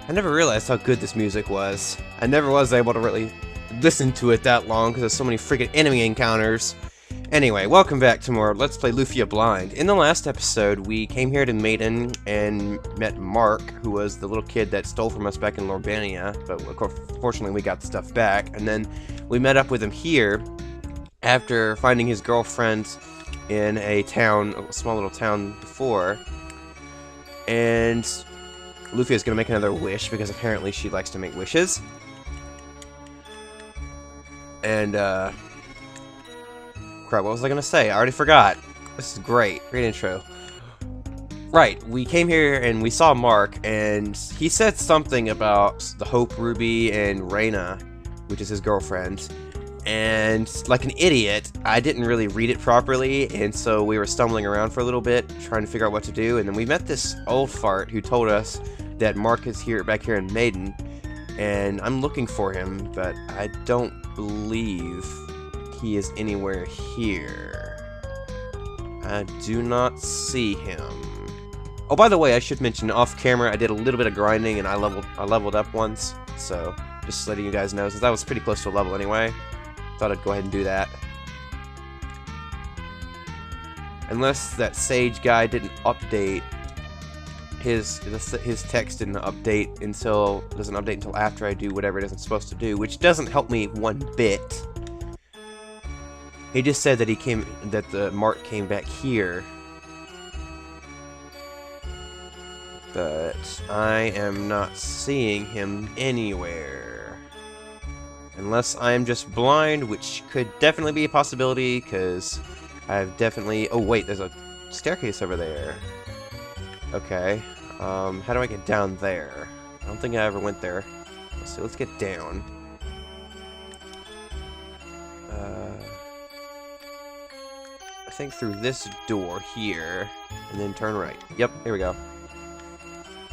I never realized how good this music was. I never was able to really listen to it that long because there's so many freaking enemy encounters. Anyway, welcome back to more Let's Play Lufia Blind. In the last episode, we came here to Maiden and met Mark, who was the little kid that stole from us back in Lorbania, but of course, fortunately we got the stuff back. And then we met up with him here after finding his girlfriend in a town, a small little town before. And Lufia is going to make another wish because apparently she likes to make wishes. And, crap, what was I going to say? I already forgot. This is great. Great intro. Right, we came here and we saw Mark, and he said something about the Hope Ruby and Reyna, which is his girlfriend. And, like an idiot, I didn't really read it properly, and so we were stumbling around for a little bit, trying to figure out what to do, and then we met this old fart who told us that Mark is back here in Maiden, and I'm looking for him, but I don't believe he is anywhere here. I do not see him. Oh, by the way, I should mention off camera, I did a little bit of grinding, and I leveled up once, so just letting you guys know, since I was pretty close to a level anyway. Thought I'd go ahead and do that. Unless that Sage guy didn't update his text didn't update until doesn't update until after I do whatever it is I'm supposed to do, which doesn't help me one bit. He just said that the Mark came back here. But I am not seeing him anywhere. Unless I'm just blind, which could definitely be a possibility, because I've definitely... Oh, wait, there's a staircase over there. Okay. How do I get down there? I don't think I ever went there. Let's see, let's get down. I think through this door here, and then turn right. Yep, here we go.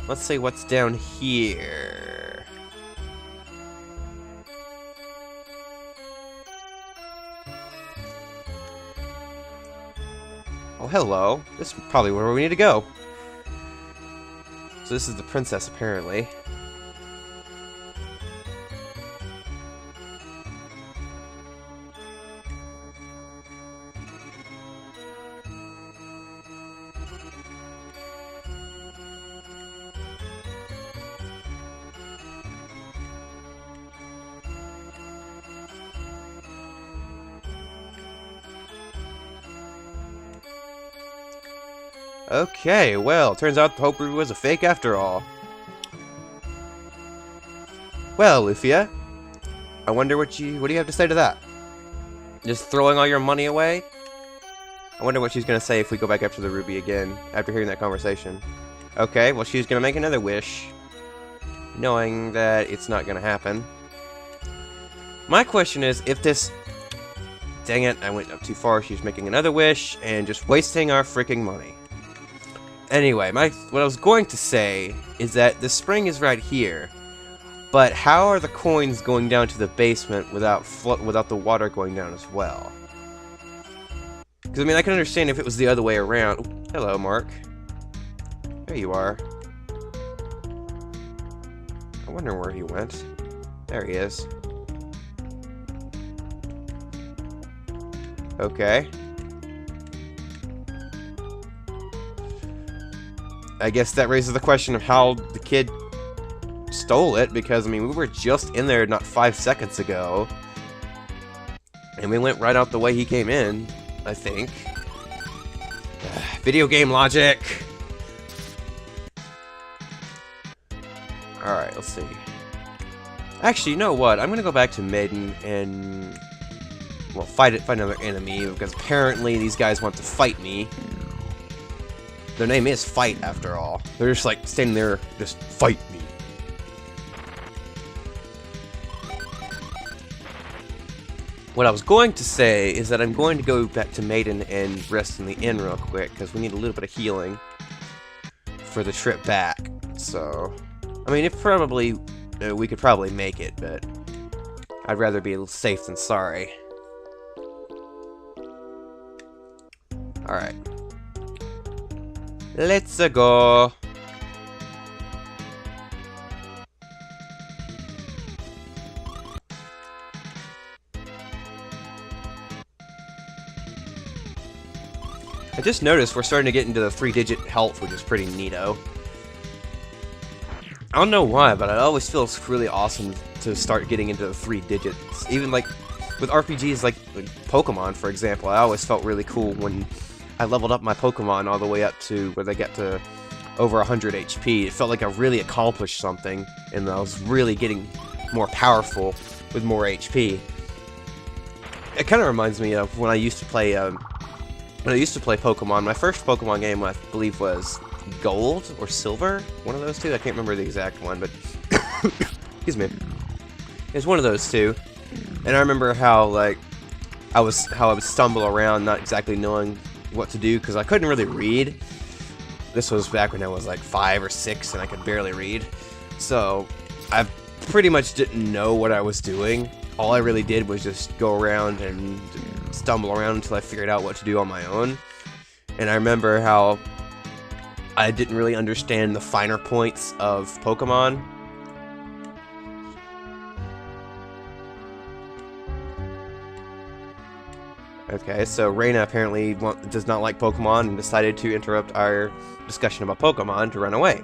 Let's see what's down here. Oh, hello. This is probably where we need to go. So this is the princess, apparently. Okay, well, turns out the Hope Ruby was a fake after all. Well, Lufia, I wonder what do you have to say to that? Just throwing all your money away? I wonder what she's gonna say if we go back after the ruby again, after hearing that conversation. Okay, well, she's gonna make another wish, knowing that it's not gonna happen. My question is, if this... Dang it, I went up too far. She's making another wish, and just wasting our freaking money. Anyway, what I was going to say is that the spring is right here, but how are the coins going down to the basement without the water going down as well? Because, I mean, I can understand if it was the other way around. Ooh, hello, Mark. There you are. I wonder where he went. There he is. Okay. I guess that raises the question of how the kid stole it, because, I mean, we were just in there not 5 seconds ago. And we went right out the way he came in, I think. Video game logic! Alright, let's see. Actually, you know what? I'm gonna go back to Maiden and... well, fight another enemy, because apparently these guys want to fight me. Their name is Fight, after all. They're just, like, standing there, just fight me. What I was going to say is that I'm going to go back to Maiden and rest in the inn real quick, because we need a little bit of healing for the trip back. So, I mean, we could probably make it, but I'd rather be safe than sorry. Alright. Let's go. I just noticed we're starting to get into the 3-digit health, which is pretty neato. I don't know why, but it always feels really awesome to start getting into the 3 digits. Even like with RPGs like Pokemon, for example, I always felt really cool when I leveled up my Pokemon all the way up to where they get to over 100 HP. It felt like I really accomplished something, and I was really getting more powerful with more HP. It kind of reminds me of when I used to play Pokemon. My first Pokemon game, I believe, was Gold or Silver, one of those two. I can't remember the exact one, but excuse me, it's one of those two. And I remember how like I would stumble around, not exactly knowing what to do because I couldn't really read. This was back when I was like 5 or 6 and I could barely read, so I pretty much didn't know what I was doing. All I really did was just go around and stumble around until I figured out what to do on my own. And I remember how I didn't really understand the finer points of Pokemon. Okay, so Reina apparently does not like Pokemon and decided to interrupt our discussion about Pokemon to run away.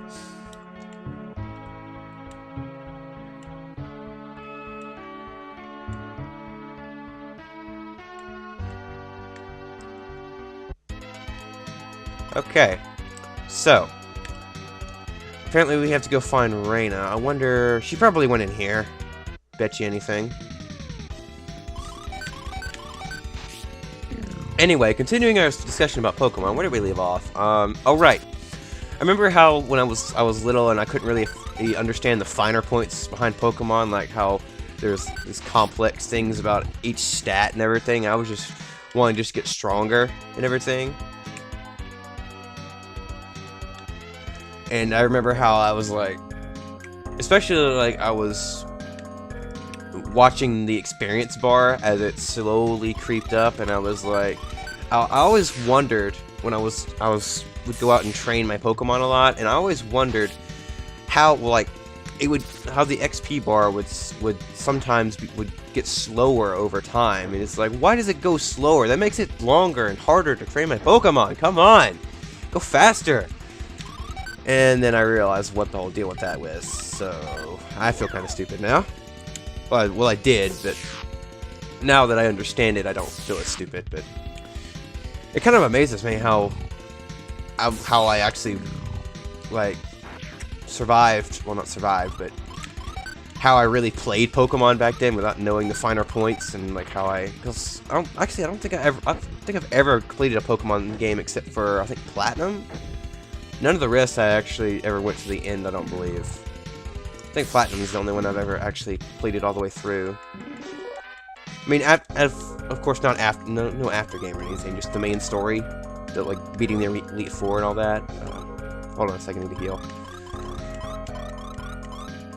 Okay, so apparently we have to go find Reina. I wonder, she probably went in here. Bet you anything. Anyway, continuing our discussion about Pokemon, where did we leave off? Oh right. I remember how when I was little and I couldn't really understand the finer points behind Pokemon, like how there's these complex things about each stat and everything. I was just wanting to just get stronger and everything. And I remember how I was like, especially like I was watching the experience bar as it slowly creeped up, and I was like, I always wondered when I would go out and train my Pokemon a lot, and I always wondered how like how the XP bar would sometimes would get slower over time, and it's like, why does it go slower? That makes it longer and harder to train my Pokemon. Come on, go faster. And then I realized what the whole deal with that was, so I feel kind of stupid now. Well, I did, but now that I understand it, I don't feel as stupid. But it kind of amazes me how I actually like survived. Well, not survived, but how I really played Pokemon back then without knowing the finer points, and like how because I don't think I've ever completed a Pokemon game except for I think Platinum. None of the rest I actually ever went to the end, I don't believe. I think Platinum is the only one I've ever actually completed all the way through. I mean, of course, not after, no after game or anything, just the main story, like beating the Elite Four and all that. Hold on a second, I need to heal.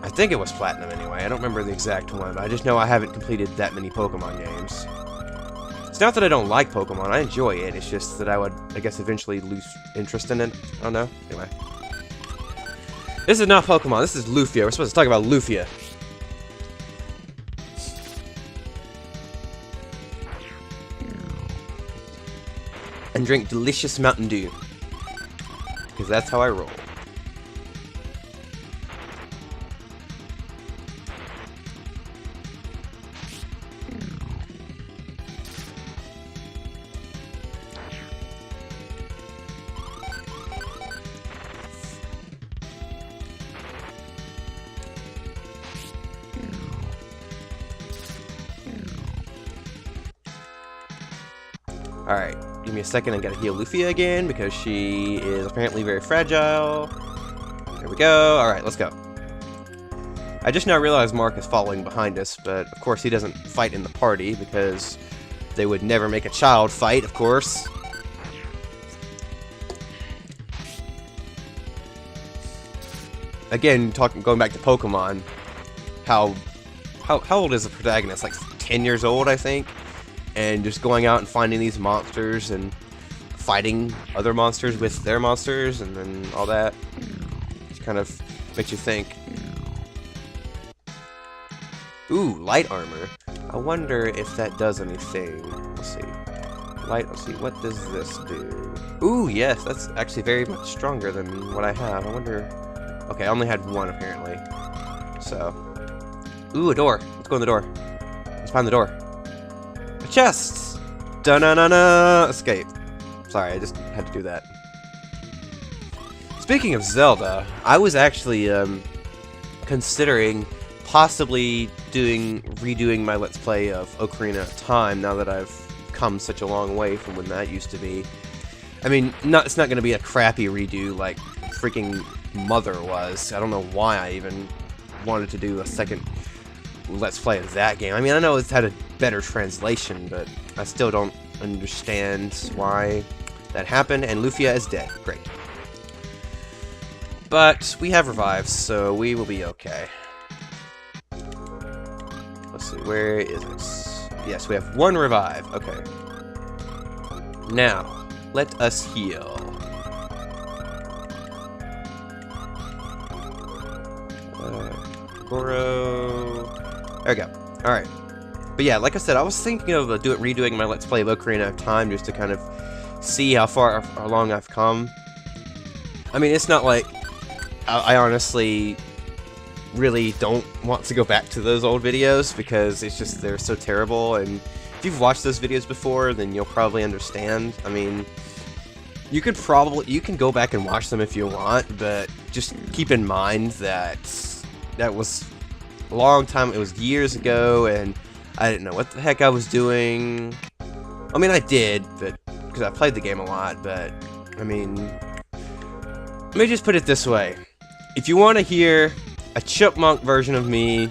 I think it was Platinum anyway. I don't remember the exact one, but I just know I haven't completed that many Pokemon games. It's not that I don't like Pokemon, I enjoy it, it's just that I would, I guess, eventually lose interest in it. I don't know. Anyway. This is not Pokemon, this is Lufia. We're supposed to talk about Lufia. And drink delicious Mountain Dew. Because that's how I roll. Alright, give me a second, I gotta heal Lufia again, because she is apparently very fragile. There we go, alright, let's go. I just now realized Mark is following behind us, but of course he doesn't fight in the party, because they would never make a child fight, of course. Again, going back to Pokemon, how old is the protagonist? Like 10 years old, I think? And just going out and finding these monsters and fighting other monsters with their monsters and then all that. Just kind of makes you think. Ooh, light armor. I wonder if that does anything. Let's see. light. Let's see, what does this do? Ooh, yes, that's actually very much stronger than what I have. I wonder... Okay, I only had one, apparently. So... Ooh, a door. Let's go in the door. Let's find the door. A chest! Da-na-na-na! Escape. Sorry, I just had to do that. Speaking of Zelda, I was actually, considering possibly redoing my Let's Play of Ocarina of Time now that I've come such a long way from when that used to be. I mean, it's not going to be a crappy redo like freaking Mother was. I don't know why I even wanted to do a second Let's Play of that game. I mean, I know it's had a better translation, but I still don't understand why that happened, and Lufia is dead. Great. But we have revives, so we will be okay. Let's see, where is it? Yes, we have one revive. Okay. Now, let us heal. Goro. There we go. Alright. But yeah, like I said, I was thinking of redoing my Let's Play of Ocarina of Time just to kind of see how long I've come. I mean, it's not like I honestly really don't want to go back to those old videos because it's just they're so terrible, and if you've watched those videos before, then you'll probably understand. I mean, you can go back and watch them if you want, but just keep in mind that that was a long time, it was years ago, and I didn't know what the heck I was doing. I mean, I did, but because I played the game a lot, but I mean, let me just put it this way. If you want to hear a chipmunk version of me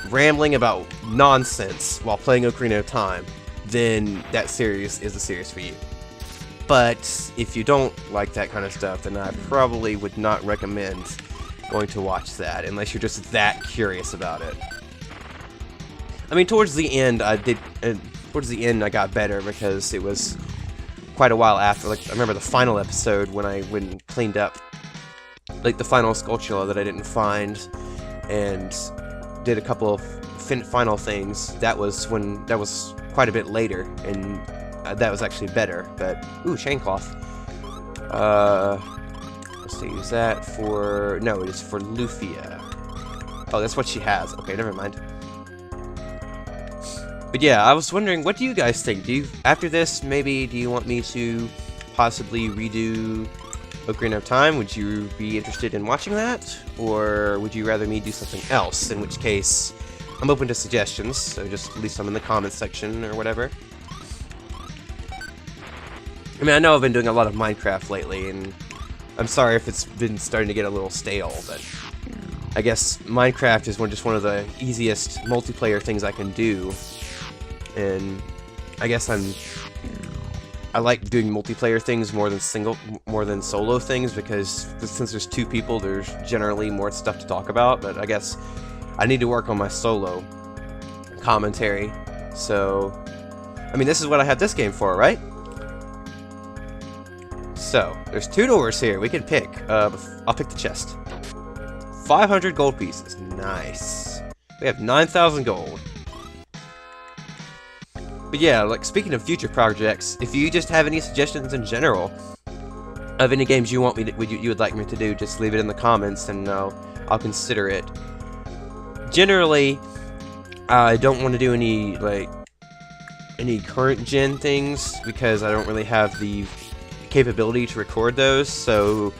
rambling about nonsense while playing Ocarina of Time, then that series is the series for you. But if you don't like that kind of stuff, then I probably would not recommend going to watch that, unless you're just that curious about it. I mean, towards the end, I got better because it was quite a while after. Like, I remember the final episode when I went and cleaned up, like, the final Skulltula that I didn't find, and did a couple of final things. That was quite a bit later, and that was actually better. But ooh, chain cloth. Let's see, is that for... No, it is for Lufia. Oh, that's what she has. Okay, never mind. But yeah, I was wondering, what do you guys think? After this, maybe, do you want me to possibly redo Ocarina of Time? Would you be interested in watching that? Or would you rather me do something else? In which case, I'm open to suggestions, so just leave some in the comments section or whatever. I mean, I know I've been doing a lot of Minecraft lately, and I'm sorry if it's been starting to get a little stale, but I guess Minecraft is just one of the easiest multiplayer things I can do, and I guess I like doing multiplayer things more than solo things, because since there's two people, there's generally more stuff to talk about. But I guess I need to work on my solo commentary. So, I mean, this is what I have this game for, right? So, there's 2 doors here we can pick. I'll pick the chest. 500 gold pieces. Nice. We have 9,000 gold. But yeah, like, speaking of future projects, if you just have any suggestions in general of any games you want me to, you would like me to do, just leave it in the comments, and I'll consider it. Generally, I don't want to do any current gen things because I don't really have the capability to record those. So,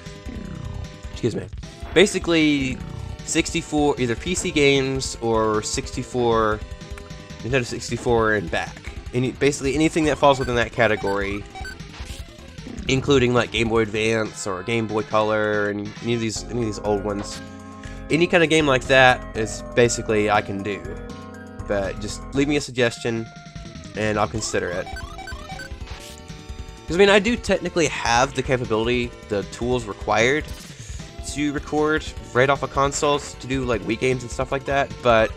excuse me. Basically, 64 either PC games or 64 Nintendo 64 and back. Basically anything that falls within that category, including like Game Boy Advance or Game Boy Color and any of these old ones. Any kind of game like that is basically I can do. But just leave me a suggestion and I'll consider it. Because I mean, I do technically have the capability, the tools required to record right off of consoles to do like Wii games and stuff like that, but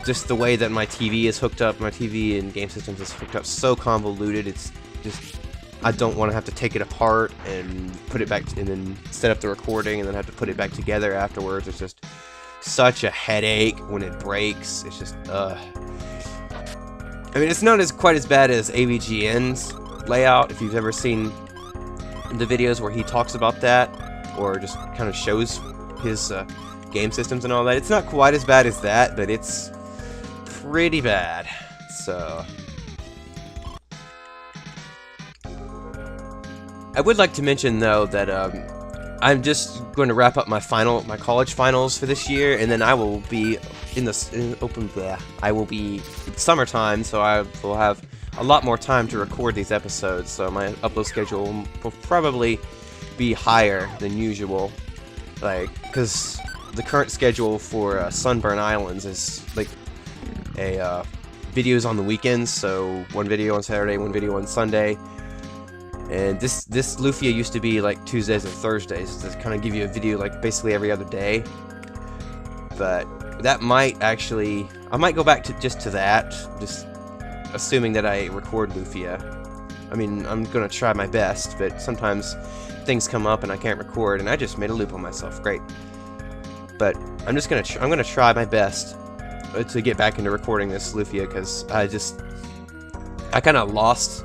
just the way that my TV is hooked up, my TV and game systems is hooked up so convoluted, it's just, I don't want to have to take it apart and put it back and then set up the recording and then have to put it back together afterwards. It's just such a headache when it breaks. It's just, I mean, it's not quite as bad as AVGN's, layout. If you've ever seen the videos where he talks about that, or just kind of shows his game systems and all that, it's not quite as bad as that, but it's pretty bad. So I would like to mention though that I'm just going to wrap up my college finals for this year, and then I will be I will be in summertime, so I will have a lot more time to record these episodes. So my upload schedule will probably be higher than usual, like because the current schedule for Sunburn Islands is like a videos on the weekends, so one video on Saturday, one video on Sunday. And this Lufia used to be like Tuesdays and Thursdays to kind of give you a video like basically every other day. But that might actually, I might go back to that, just assuming that I record Lufia. I mean, I'm gonna try my best, but sometimes things come up and I can't record, and I just made a loop on myself. Great. But I'm gonna try my best to get back into recording this Lufia, because I kind of lost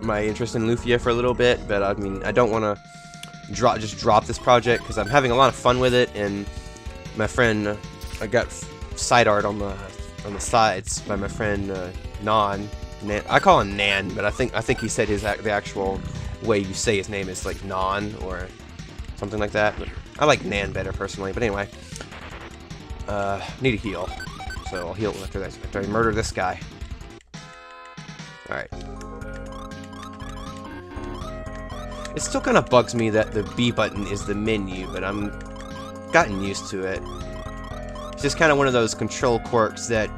my interest in Lufia for a little bit. But I mean, I don't want to just drop this project, because I'm having a lot of fun with it, and my friend, I got Sideart on the sides by my friend Nan. I call him Nan, but I think he said the actual way you say his name is like Non or something like that. But I like Nan better personally. But anyway, need to heal, so I'll heal after I murder this guy. All right. It still kind of bugs me that the B button is the menu, but I'm gotten used to it. It's just kind of one of those control quirks that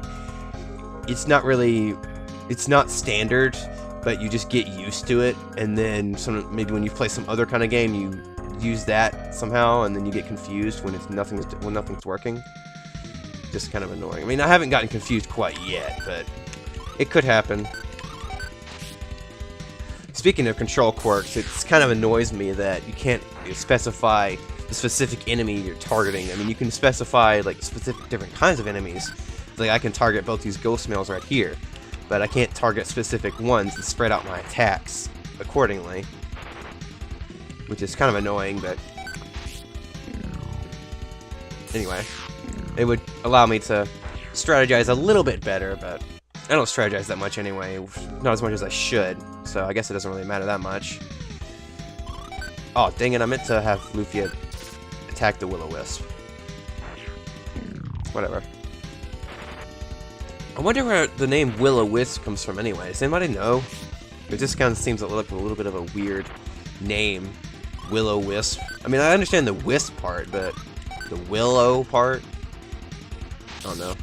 it's not standard, but you just get used to it, and then maybe when you play some other kind of game, you use that somehow, and then you get confused when nothing's working. Just kind of annoying. I mean, I haven't gotten confused quite yet, but it could happen. Speaking of control quirks, it kind of annoys me that you can't specify the specific enemy you're targeting. I mean, you can specify like specific different kinds of enemies. Like I can target both these ghost males right here, but I can't target specific ones and spread out my attacks accordingly, which is kind of annoying. But anyway, it would allow me to strategize a little bit better, but I don't strategize that much anyway, not as much as I should, so I guess it doesn't really matter that much. Oh, dang it, I meant to have Lufia attack the Will-O-Wisp. Whatever. I wonder where the name Will-O-Wisp comes from anyway. Does anybody know? It just kind of seems like a little bit of a weird name. Will-O-Wisp. I mean, I understand the wisp part, but the willow part? I don't know.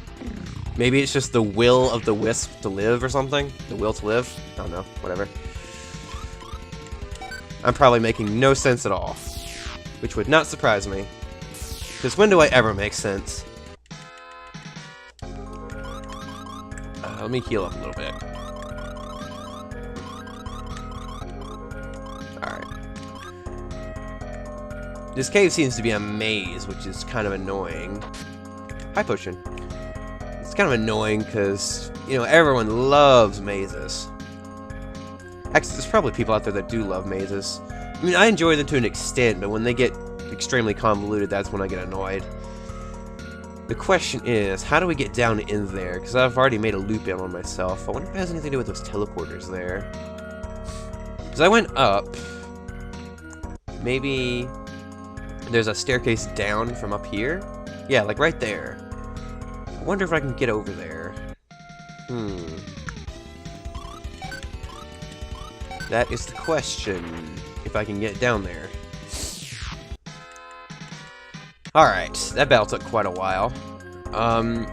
Maybe it's just the will of the wisp to live or something? The will to live? I don't know. Whatever. I'm probably making no sense at all. Which would not surprise me. Because when do I ever make sense? Let me heal up a little bit. Alright. This cave seems to be a maze, which is kind of annoying. Hi, potion. It's kind of annoying because, you know, everyone loves mazes. Actually, there's probably people out there that do love mazes. I mean, I enjoy them to an extent, but when they get extremely convoluted, that's when I get annoyed. The question is, how do we get down in there? Because I've already made a loop in on myself. I wonder if it has anything to do with those teleporters there. Because I went up. Maybe there's a staircase down from up here? Yeah, like right there. I wonder if I can get over there. That is the question. If I can get down there. Alright, that battle took quite a while.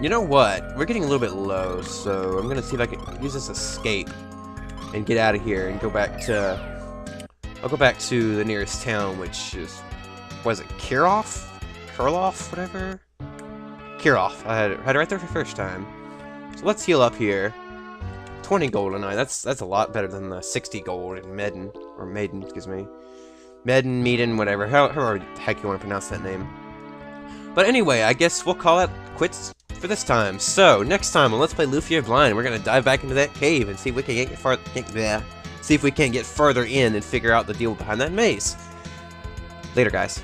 You know what? We're getting a little bit low, so I'm gonna see if I can use this escape and get out of here and go back to... I'll go back to the nearest town, which is... Was it Kirov? Kurloff? Whatever? Kirov. I had it right there for the first time. So let's heal up here. 20 gold and that's a lot better than the 60 gold in Maiden, excuse me. Meiden, whatever. However the heck you want to pronounce that name. But anyway, I guess we'll call it quits for this time. So, next time on Let's Play Lufia Blind, we're going to dive back into that cave and see if we can see if we can't get further in and figure out the deal behind that maze. Later, guys.